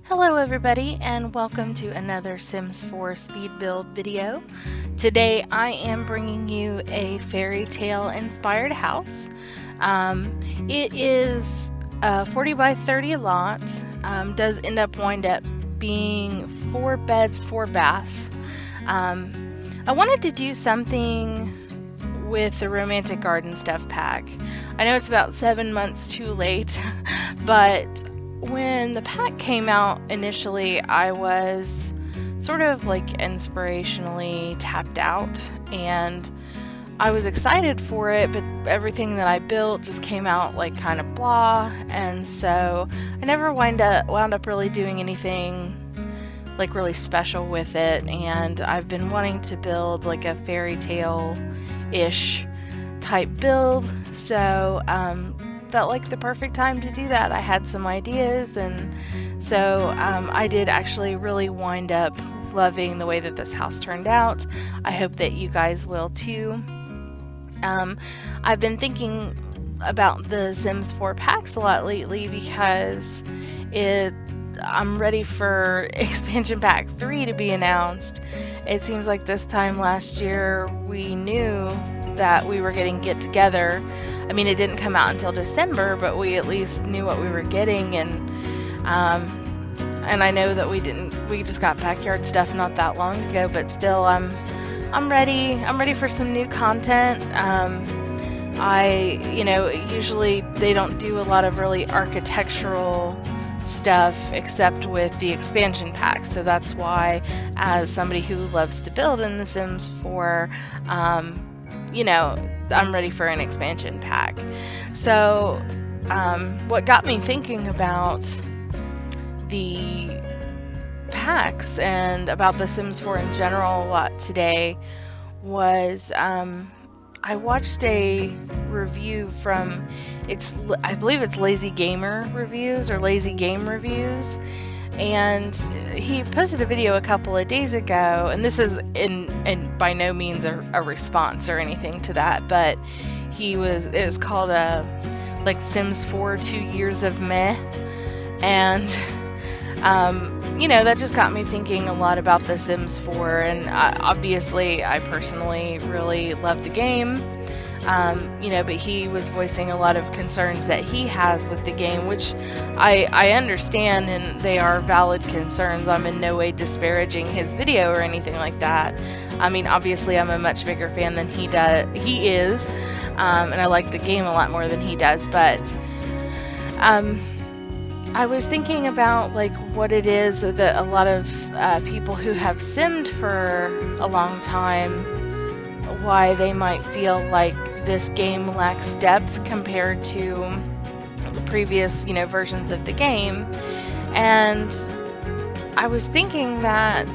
Hello everybody and welcome to another Sims 4 speed build video. Today I am bringing you a fairy tale inspired house. It is a 40 by 30 lot, does wind up being 4 beds, 4 baths. I wanted to do something with the romantic garden stuff pack. I know it's about 7 months too late, but when the pack came out initially, I was sort of like inspirationally tapped out, and I was excited for it, but everything that I built just came out like kind of blah, and so I never wound up really doing anything like really special with it. And I've been wanting to build like a fairy tale-ish type build, so felt like the perfect time to do that. I had some ideas, and so I did actually really wind up loving the way that this house turned out. I hope that you guys will too. I've been thinking about the Sims 4 packs a lot lately because I'm ready for expansion pack 3 to be announced. It seems like this time last year we knew that we were getting Get Together. I mean, it didn't come out until December, but we at least knew what we were getting, and I know that we just got backyard stuff not that long ago, but still I'm ready for some new content. Usually they don't do a lot of really architectural stuff except with the expansion pack, so that's why, as somebody who loves to build in The Sims 4, I'm ready for an expansion pack. So what got me thinking about the packs and about The Sims 4 in general a lot today was I watched a review from, I believe it's Lazy Gamer Reviews or Lazy Game Reviews, and he posted a video a couple of days ago, and this is in by no means a response or anything to that, but it was called like Sims 4 2 years of meh, and that just got me thinking a lot about The Sims 4, and obviously I personally really love the game. But he was voicing a lot of concerns that he has with the game, which I understand, and they are valid concerns. I'm in no way disparaging his video or anything like that. I mean, obviously I'm a much bigger fan than he is, and I like the game a lot more than he does, but I was thinking about like what it is that a lot of people who have simmed for a long time, why they might feel like this game lacks depth compared to the previous, versions of the game. And I was thinking that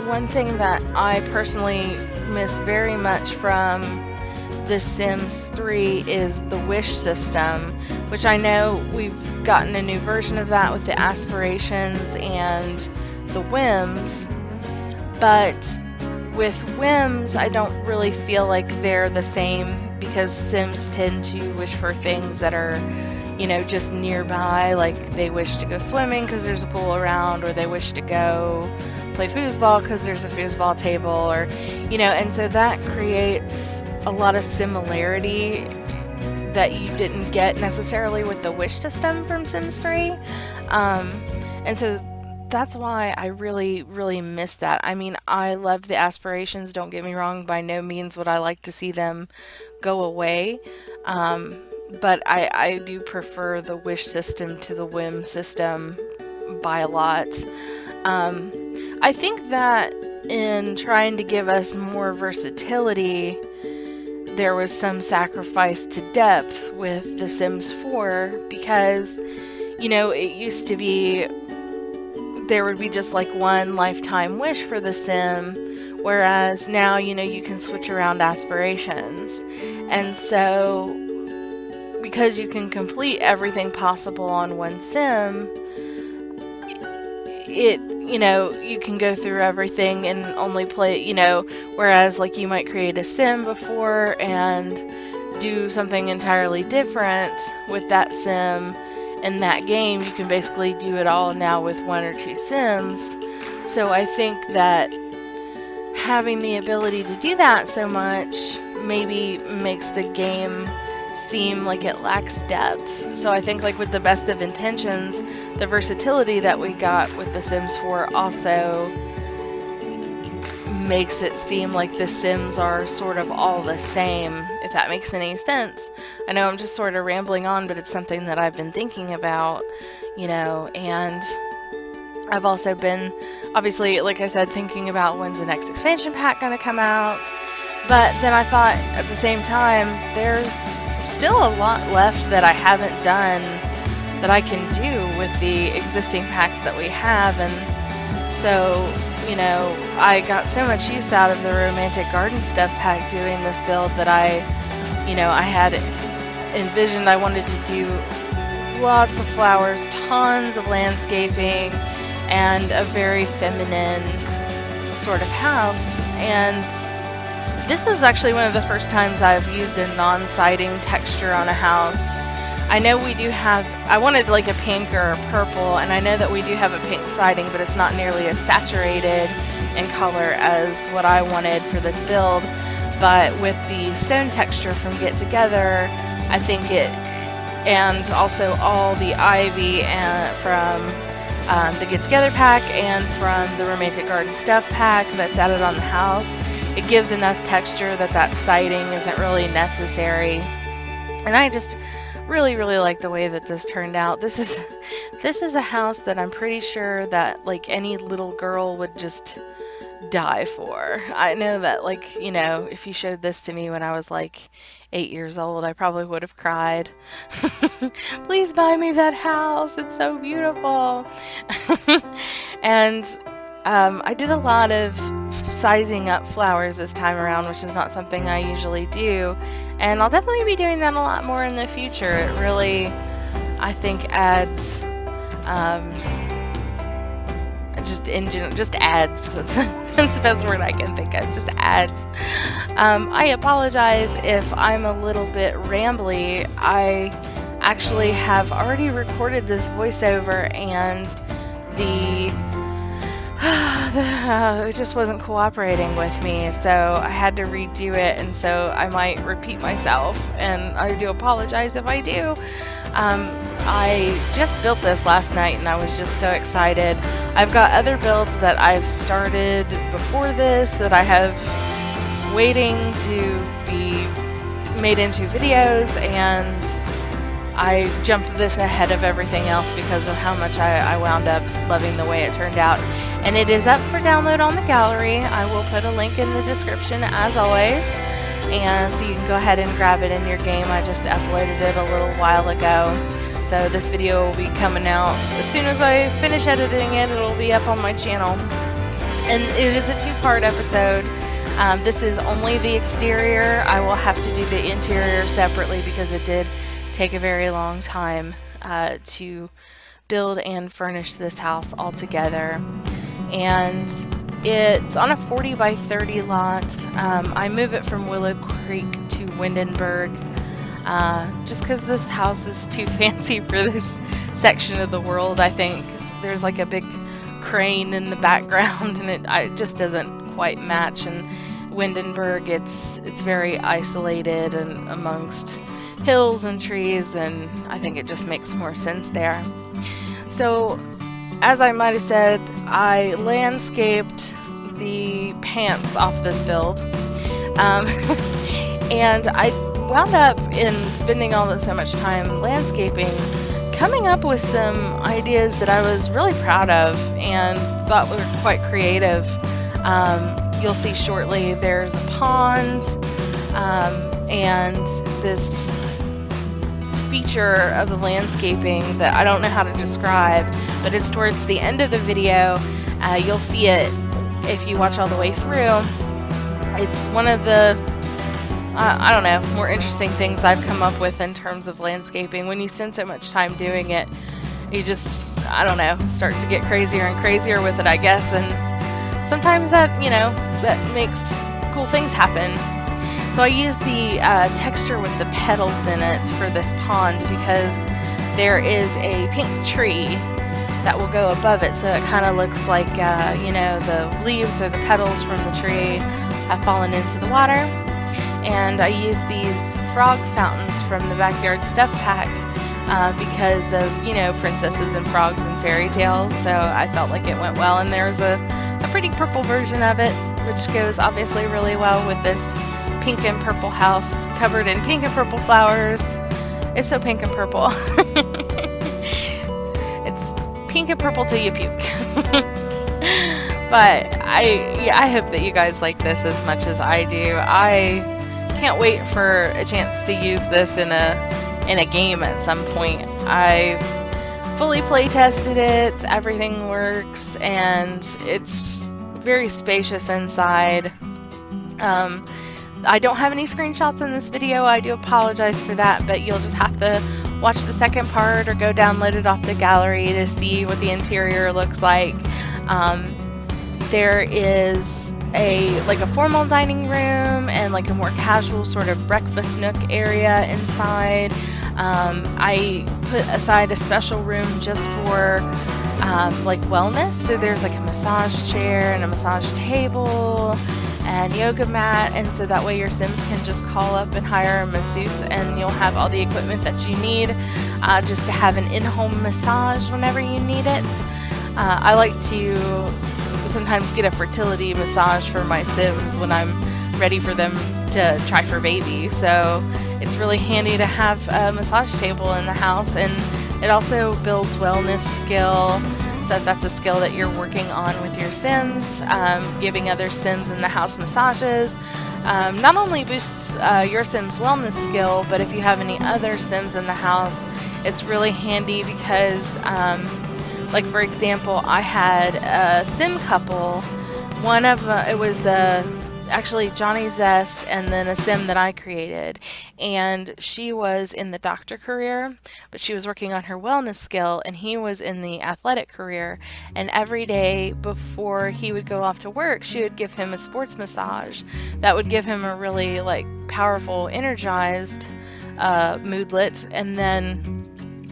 one thing that I personally miss very much from The Sims 3 is the wish system, which I know we've gotten a new version of that with the aspirations and the whims, but with whims I don't really feel like they're the same, because Sims tend to wish for things that are, just nearby, like they wish to go swimming because there's a pool around, or they wish to go play foosball because there's a foosball table, or, and so that creates a lot of similarity that you didn't get necessarily with the wish system from Sims 3. And so that's why I really, really miss that. I mean, I love the aspirations, don't get me wrong, by no means would I like to see them go away. But I do prefer the wish system to the whim system by a lot. I think that in trying to give us more versatility, there was some sacrifice to depth with The Sims 4, because, it used to be there would be just like one lifetime wish for the sim, whereas now, you can switch around aspirations. And so, because you can complete everything possible on one sim, you can go through everything and only play, whereas like you might create a sim before and do something entirely different with that sim in that game, you can basically do it all now with 1 or 2 Sims. So I think that having the ability to do that so much maybe makes the game seem like it lacks depth. So I think, like, with the best of intentions, the versatility that we got with The Sims 4 also makes it seem like the Sims are sort of all the same, if that makes any sense. I know I'm just sort of rambling on, but it's something that I've been thinking about, you know, and I've also been, obviously, like I said, thinking about when's the next expansion pack going to come out. But then I thought, at the same time, there's still a lot left that I haven't done that I can do with the existing packs that we have. And so, you know, I got so much use out of the romantic garden stuff pack doing this build that I had envisioned I wanted to do lots of flowers, tons of landscaping, and a very feminine sort of house. And this is actually one of the first times I've used a non-siding texture on a house. I know we do have, I wanted like a pink or a purple, and I know that we do have a pink siding, but it's not nearly as saturated in color as what I wanted for this build. But with the stone texture from Get Together, I think it, and also all the ivy from the Get Together pack and from the Romantic Garden Stuff pack that's added on the house, it gives enough texture that that siding isn't really necessary. And I just really like the way that this turned out. This is a house that I'm pretty sure that like any little girl would just die for. I know that, like, you know, if you showed this to me when I was like 8 years old, I probably would have cried. Please buy me that house, it's so beautiful. And I did a lot of sizing up flowers this time around, which is not something I usually do, and I'll definitely be doing that a lot more in the future. It really, I think, adds just adds. That's the best word I can think of. Just adds. I apologize if I'm a little bit rambly. I actually have already recorded this voiceover, and it just wasn't cooperating with me, so I had to redo it, and so I might repeat myself, and I do apologize if I do. I just built this last night, and I was just so excited. I've got other builds that I've started before this that I have waiting to be made into videos, and I jumped this ahead of everything else because of how much I wound up loving the way it turned out. And it is up for download on the gallery. I will put a link in the description as always, and so you can go ahead and grab it in your game. I just uploaded it a little while ago, so this video will be coming out as soon as I finish editing it. It'll be up on my channel, and it is a 2-part episode. This is only the exterior. I will have to do the interior separately because it did take a very long time to build and furnish this house all together. And it's on a 40 by 30 lot. I move it from Willow Creek to Windenburg just because this house is too fancy for this section of the world. I think there's like a big crane in the background, and it just doesn't quite match. And Windenburg, it's very isolated and amongst hills and trees, and I think it just makes more sense there. So, as I might have said, I landscaped the pants off this build, and I wound up in spending so much time landscaping, coming up with some ideas that I was really proud of and thought were quite creative. You'll see shortly there's a pond, and this feature of the landscaping that I don't know how to describe, but it's towards the end of the video. You'll see it if you watch all the way through. It's one of the I don't know, more interesting things I've come up with in terms of landscaping. When you spend so much time doing it, you just, I don't know, start to get crazier and crazier with it, I guess, and sometimes that, you know, that makes cool things happen. So I used the texture with the petals in it for this pond because there is a pink tree that will go above it, so it kind of looks like, you know, the leaves or the petals from the tree have fallen into the water. And I used these frog fountains from the Backyard Stuff Pack because of, you know, princesses and frogs and fairy tales, so I felt like it went well. And there's a pretty purple version of it, which goes obviously really well with this pink and purple house covered in pink and purple flowers. It's so pink and purple. It's pink and purple till you puke. But I hope that you guys like this as much as I do. I can't wait for a chance to use this in a game at some point. I fully play tested it, everything works, and it's very spacious inside. I don't have any screenshots in this video, I do apologize for that, but you'll just have to watch the second part or go download it off the gallery to see what the interior looks like. There is a formal dining room and like a more casual sort of breakfast nook area inside. I put aside a special room just for like wellness, so there's like a massage chair and a massage table and yoga mat, and so that way your Sims can just call up and hire a masseuse and you'll have all the equipment that you need just to have an in-home massage whenever you need it. I like to sometimes get a fertility massage for my Sims when I'm ready for them to try for baby, so it's really handy to have a massage table in the house, and it also builds wellness skill. So if that's a skill that you're working on with your Sims, giving other Sims in the house massages not only boosts your Sims wellness skill, but if you have any other Sims in the house, it's really handy because like for example, I had a Sim couple. One of it was actually Johnny Zest and then a Sim that I created, and she was in the doctor career, but she was working on her wellness skill, and he was in the athletic career. And every day before he would go off to work, she would give him a sports massage that would give him a really like powerful, energized moodlet, and then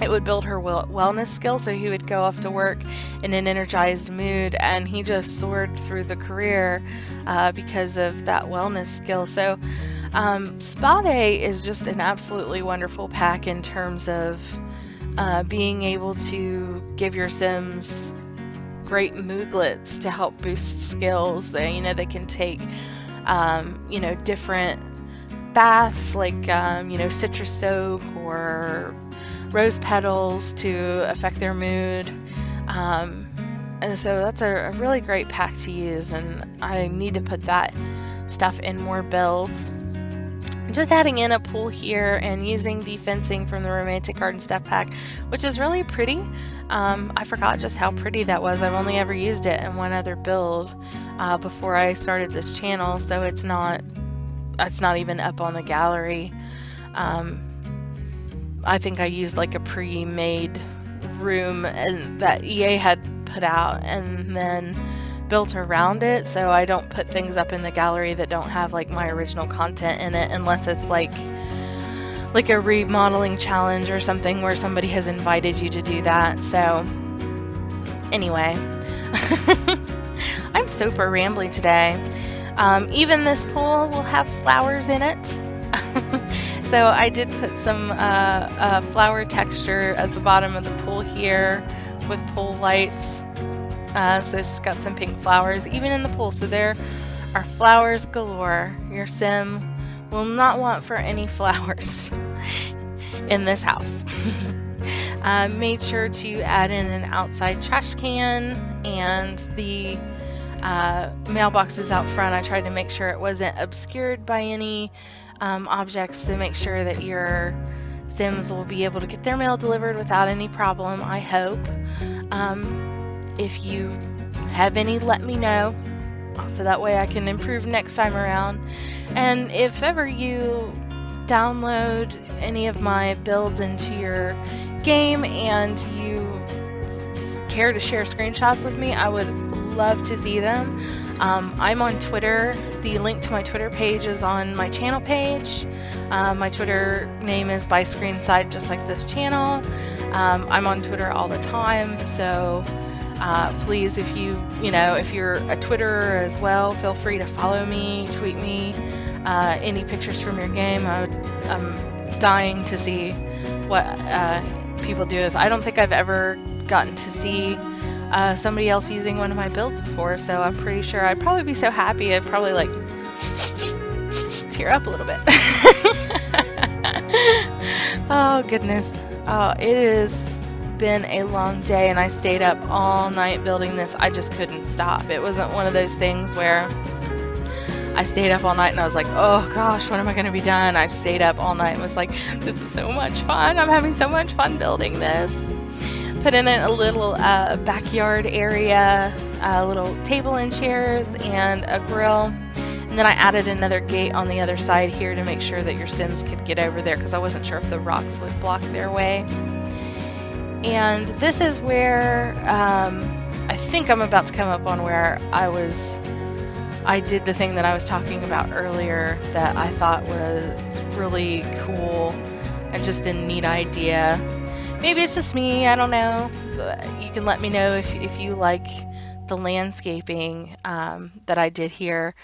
it would build her wellness skill, so he would go off to work in an energized mood, and he just soared through the career because of that wellness skill. So Spa Day is just an absolutely wonderful pack in terms of being able to give your Sims great moodlets to help boost skills. They can take different baths like citrus soak or rose petals to affect their mood, and so that's a really great pack to use, and I need to put that stuff in more builds. Just adding in a pool here and using the fencing from the Romantic Garden Stuff Pack, which is really pretty. I forgot just how pretty that was. I've only ever used it in one other build before I started this channel, so it's not even up on the gallery. I think I used like a pre-made room and that EA had put out and then built around it, so I don't put things up in the gallery that don't have like my original content in it unless it's like a remodeling challenge or something where somebody has invited you to do that. So anyway, I'm super rambly today. Even this pool will have flowers in it. So I did put some flower texture at the bottom of the pool here with pool lights. So it's got some pink flowers even in the pool. So there are flowers galore. Your Sim will not want for any flowers in this house. Made sure to add in an outside trash can, and the mailboxes out front, I tried to make sure it wasn't obscured by any objects to make sure that your Sims will be able to get their mail delivered without any problem, I hope. If you have any, let me know, so that way I can improve next time around. And if ever you download any of my builds into your game and you care to share screenshots with me, I would love to see them. I'm on Twitter. The link to my Twitter page is on my channel page. My Twitter name is byscreenside, just like this channel. I'm on Twitter all the time, so please, if if you're a Twitterer as well, feel free to follow me, tweet me any pictures from your game. I'm dying to see what people do. I don't think I've ever gotten to see somebody else using one of my builds before, so I'm pretty sure I'd probably be so happy I'd probably like tear up a little bit. Oh goodness. Oh, it has been a long day and I stayed up all night building this. I just couldn't stop. It wasn't one of those things where I stayed up all night and I was like, oh gosh, when am I going to be done? I stayed up all night and was like, this is so much fun. I'm having so much fun building this. Put in a little backyard area, a little table and chairs and a grill. And then I added another gate on the other side here to make sure that your Sims could get over there because I wasn't sure if the rocks would block their way. And this is where I think I'm about to come up on where I did the thing that I was talking about earlier that I thought was really cool and just a neat idea. Maybe it's just me, I don't know. You can let me know if you like the landscaping that I did here,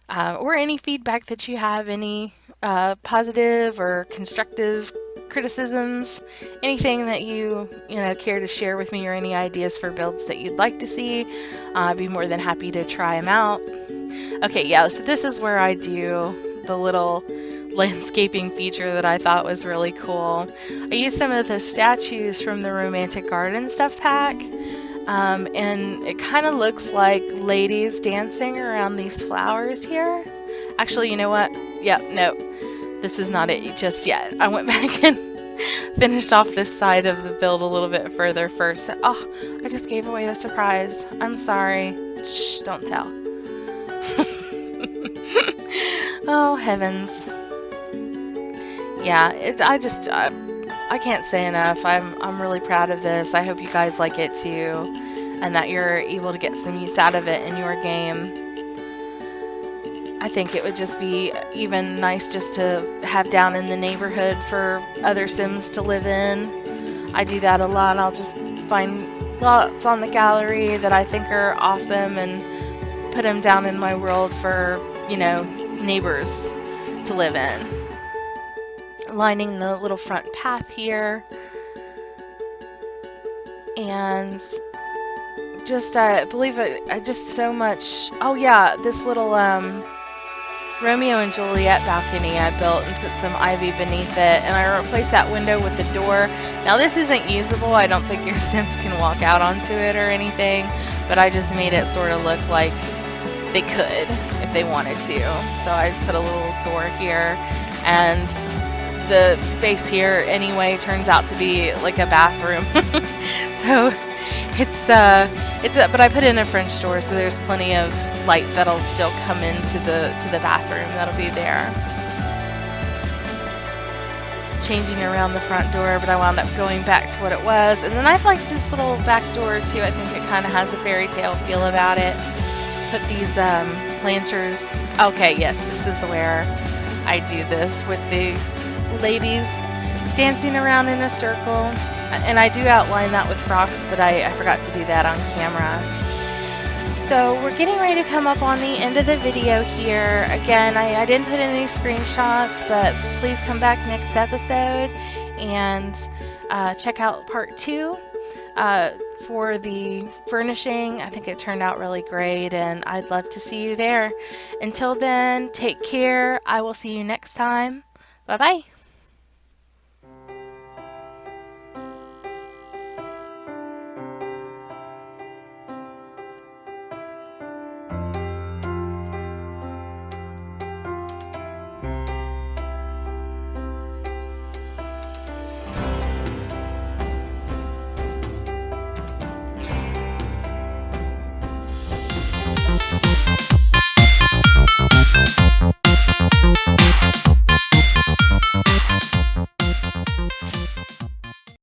or any feedback that you have, any positive or constructive criticisms, anything that you care to share with me, or any ideas for builds that you'd like to see. I'd be more than happy to try them out. Okay, yeah, so this is where I do the little landscaping feature that I thought was really cool. I used some of the statues from the Romantic Garden stuff pack, and it kind of looks like ladies dancing around these flowers here. Actually, you know what? Yep, no, this is not it just yet. I went back and finished off this side of the build a little bit further first. Oh, I just gave away the surprise. I'm sorry. Shh, don't tell. Oh, heavens. Yeah, I can't say enough. I'm really proud of this. I hope you guys like it too, and that you're able to get some use out of it in your game. I think it would just be even nice just to have down in the neighborhood for other Sims to live in. I do that a lot. I'll just find lots on the gallery that I think are awesome and put them down in my world for, neighbors to live in. Lining the little front path here. And just, I believe I just so much, oh yeah, this little Romeo and Juliet balcony I built and put some ivy beneath it, and I replaced that window with the door. Now this isn't usable. I don't think your Sims can walk out onto it or anything, but I just made it sort of look like they could if they wanted to. So I put a little door here, and the space here anyway turns out to be like a bathroom. So but I put in a French door, so there's plenty of light that'll still come into the bathroom that'll be there. Changing around the front door, but I wound up going back to what it was. And then I like this little back door too. I think it kind of has a fairy tale feel about it. Put these planters. Okay, yes, this is where I do this with the ladies dancing around in a circle. And I do outline that with rocks, but I forgot to do that on camera. So we're getting ready to come up on the end of the video here. Again, I didn't put in any screenshots, but please come back next episode and check out part 2 for the furnishing. I think it turned out really great, and I'd love to see you there. Until then, take care. I will see you next time. Bye-bye.